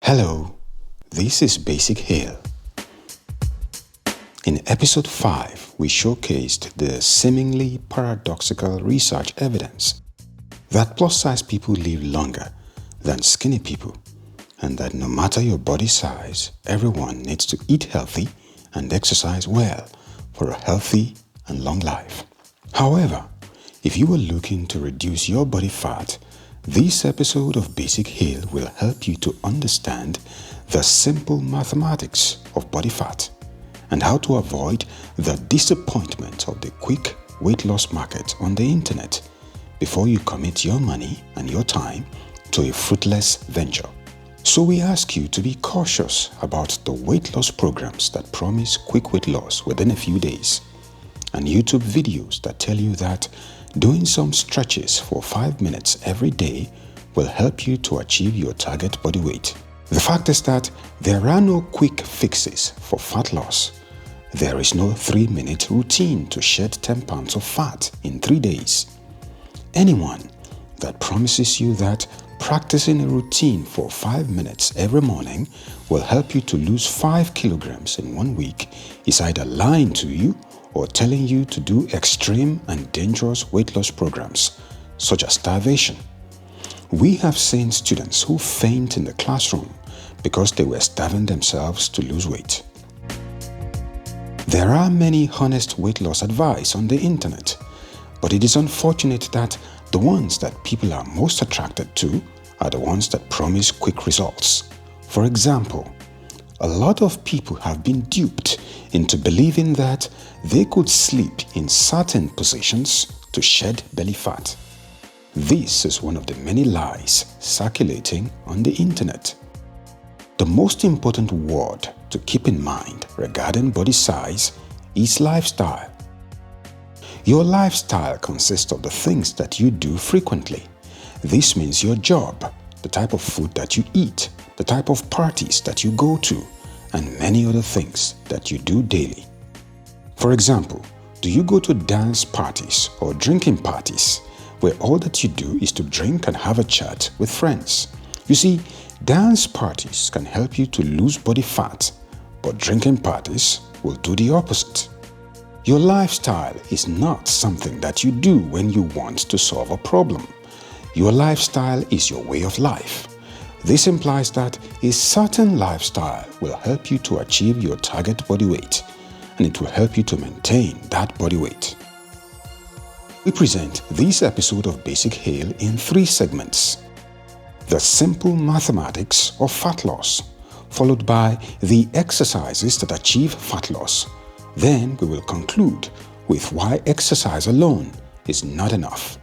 Hello, this is Basic Hale. In episode 5, we showcased the seemingly paradoxical research evidence that plus-size people live longer than skinny people, and that no matter your body size, everyone needs to eat healthy and exercise well for a healthy and long life. However, if you are looking to reduce your body fat, this episode of Basic Hale will help you to understand the simple mathematics of body fat and how to avoid the disappointment of the quick weight loss market on the internet before you commit your money and your time to a fruitless venture. So we ask you to be cautious about the weight loss programs that promise quick weight loss within a few days, and YouTube videos that tell you that doing some stretches for 5 minutes every day will help you to achieve your target body weight. The fact is that there are no quick fixes for fat loss. There is no 3-minute routine to shed 10 pounds of fat in 3 days. Anyone that promises you that practicing a routine for 5 minutes every morning will help you to lose 5 kilograms in 1 week is either lying to you or telling you to do extreme and dangerous weight loss programs, such as starvation. We have seen students who faint in the classroom because they were starving themselves to lose weight. There are many honest weight loss advice on the internet, but it is unfortunate that the ones that people are most attracted to are the ones that promise quick results. For example, a lot of people have been duped into believing that they could sleep in certain positions to shed belly fat. This is one of the many lies circulating on the internet. The most important word to keep in mind regarding body size is lifestyle. Your lifestyle consists of the things that you do frequently. This means your job, the type of food that you eat, the type of parties that you go to, and many other things that you do daily. For example, do you go to dance parties or drinking parties where all that you do is to drink and have a chat with friends? You see, dance parties can help you to lose body fat, but drinking parties will do the opposite. Your lifestyle is not something that you do when you want to solve a problem. Your lifestyle is your way of life. This implies that a certain lifestyle will help you to achieve your target body weight, and it will help you to maintain that body weight. We present this episode of Basic Hale in 3 segments: the simple mathematics of fat loss, followed by the exercises that achieve fat loss. Then we will conclude with why exercise alone is not enough.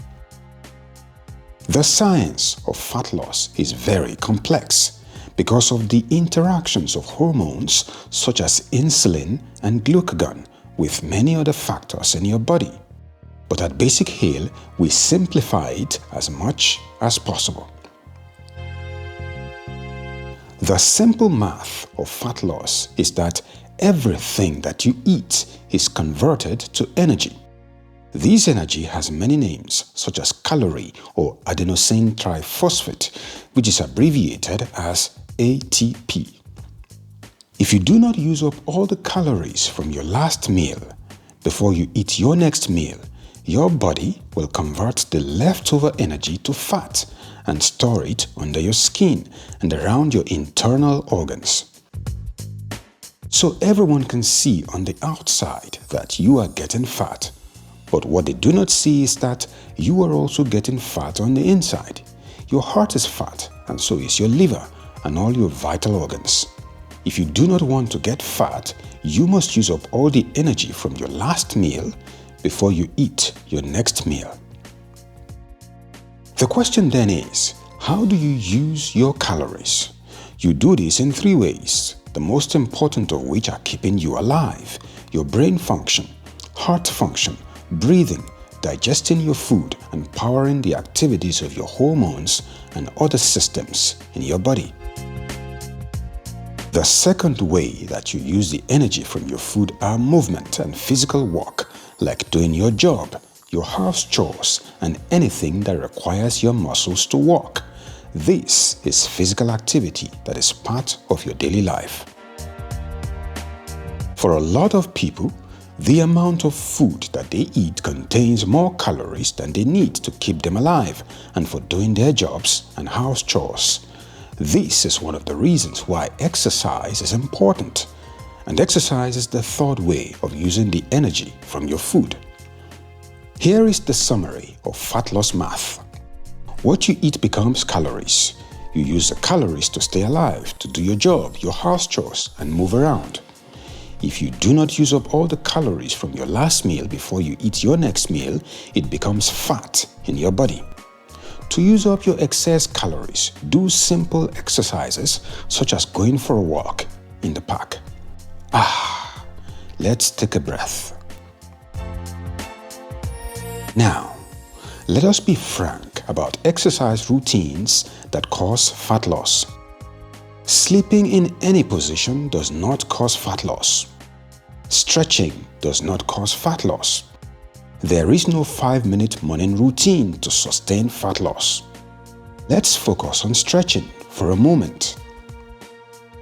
The science of fat loss is very complex because of the interactions of hormones such as insulin and glucagon with many other factors in your body. But at Basic Hale, we simplify it as much as possible. The simple math of fat loss is that everything that you eat is converted to energy. This energy has many names, such as calorie or adenosine triphosphate, which is abbreviated as ATP. If you do not use up all the calories from your last meal before you eat your next meal, your body will convert the leftover energy to fat and store it under your skin and around your internal organs. So everyone can see on the outside that you are getting fat. But what they do not see is that you are also getting fat on the inside. Your heart is fat, and so is your liver and all your vital organs. If you do not want to get fat, you must use up all the energy from your last meal before you eat your next meal. The question then is, how do you use your calories? You do this in 3 ways, the most important of which are keeping you alive: your brain function, heart function, breathing, digesting your food, and powering the activities of your hormones and other systems in your body. The second way that you use the energy from your food are movement and physical work, like doing your job, your house chores, and anything that requires your muscles to work. This is physical activity that is part of your daily life. For a lot of people, the amount of food that they eat contains more calories than they need to keep them alive and for doing their jobs and house chores. This is one of the reasons why exercise is important. And exercise is the third way of using the energy from your food. Here is the summary of fat loss math. What you eat becomes calories. You use the calories to stay alive, to do your job, your house chores, and move around. If you do not use up all the calories from your last meal before you eat your next meal, it becomes fat in your body. To use up your excess calories, do simple exercises such as going for a walk in the park. Let's take a breath. Now, let us be frank about exercise routines that cause fat loss. Sleeping in any position does not cause fat loss. Stretching does not cause fat loss. There is no 5-minute morning routine to sustain fat loss. Let's focus on stretching for a moment.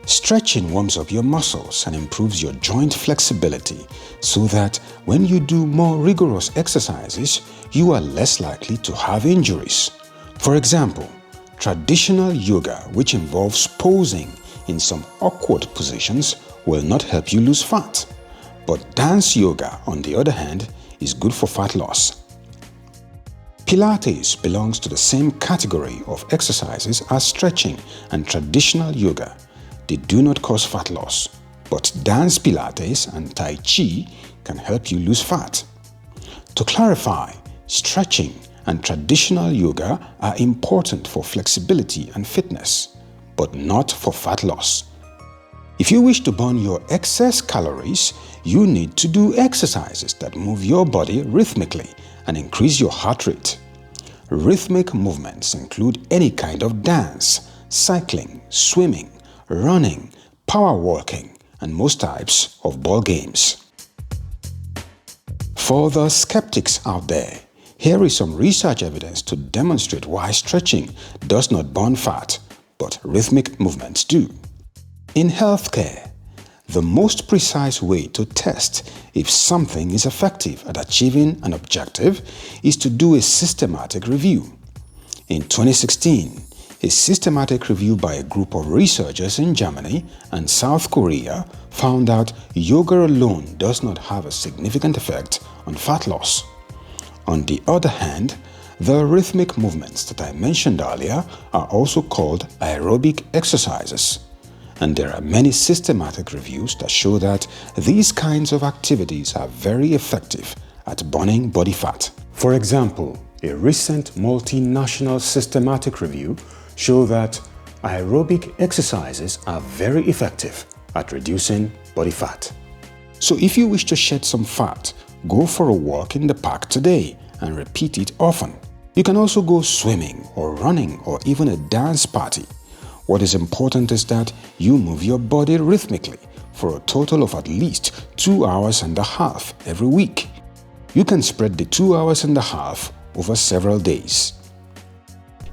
Stretching warms up your muscles and improves your joint flexibility so that when you do more rigorous exercises, you are less likely to have injuries. For example, traditional yoga, which involves posing in some awkward positions, will not help you lose fat. But dance yoga, on the other hand, is good for fat loss. Pilates belongs to the same category of exercises as stretching and traditional yoga. They do not cause fat loss, but dance Pilates and Tai Chi can help you lose fat. To clarify, stretching and traditional yoga are important for flexibility and fitness, but not for fat loss. If you wish to burn your excess calories, you need to do exercises that move your body rhythmically and increase your heart rate. Rhythmic movements include any kind of dance, cycling, swimming, running, power walking, and most types of ball games. For the skeptics out there, here is some research evidence to demonstrate why stretching does not burn fat, but rhythmic movements do. In healthcare, the most precise way to test if something is effective at achieving an objective is to do a systematic review. In 2016, a systematic review by a group of researchers in Germany and South Korea found out yoga alone does not have a significant effect on fat loss. On the other hand, the rhythmic movements that I mentioned earlier are also called aerobic exercises. And there are many systematic reviews that show that these kinds of activities are very effective at burning body fat. For example, a recent multinational systematic review showed that aerobic exercises are very effective at reducing body fat. So if you wish to shed some fat, go for a walk in the park today and repeat it often. You can also go swimming or running or even a dance party. What is important is that you move your body rhythmically for a total of at least 2.5 hours every week. You can spread the 2.5 hours over several days.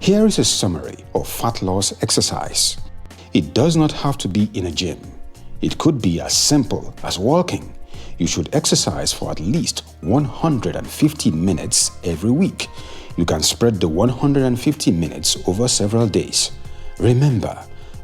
Here is a summary of fat loss exercise. It does not have to be in a gym. It could be as simple as walking. You should exercise for at least 150 minutes every week. You can spread the 150 minutes over several days. Remember,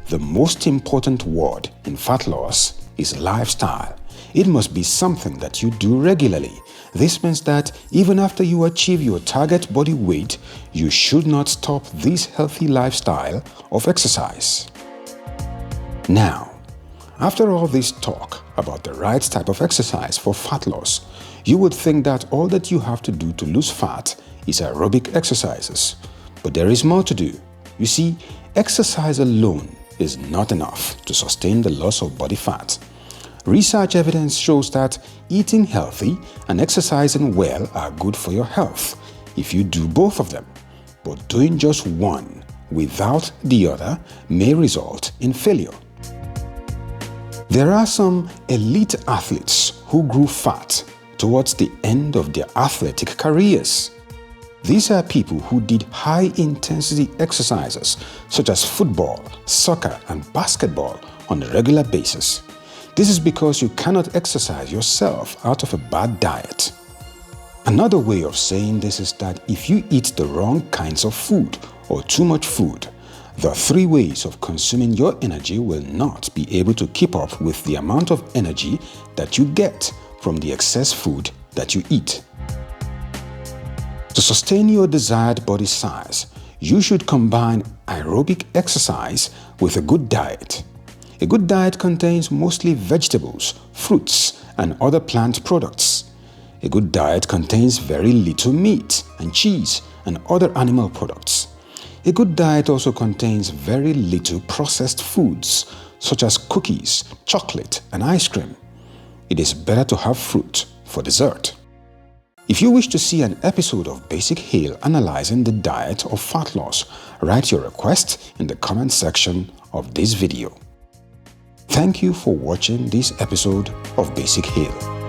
the most important word in fat loss is lifestyle. It must be something that you do regularly. This means that even after you achieve your target body weight, you should not stop this healthy lifestyle of exercise. Now, after all this talk about the right type of exercise for fat loss, you would think that all that you have to do to lose fat is aerobic exercises. But there is more to do. You see, exercise alone is not enough to sustain the loss of body fat. Research evidence shows that eating healthy and exercising well are good for your health if you do both of them. But doing just one without the other may result in failure. There are some elite athletes who grew fat towards the end of their athletic careers. These are people who did high-intensity exercises such as football, soccer, and basketball on a regular basis. This is because you cannot exercise yourself out of a bad diet. Another way of saying this is that if you eat the wrong kinds of food or too much food, the three ways of consuming your energy will not be able to keep up with the amount of energy that you get from the excess food that you eat. To sustain your desired body size, you should combine aerobic exercise with a good diet. A good diet contains mostly vegetables, fruits, and other plant products. A good diet contains very little meat and cheese and other animal products. A good diet also contains very little processed foods such as cookies, chocolate, and ice cream. It is better to have fruit for dessert. If you wish to see an episode of Basic Hale analyzing the diet of fat loss, write your request in the comment section of this video. Thank you for watching this episode of Basic Hale.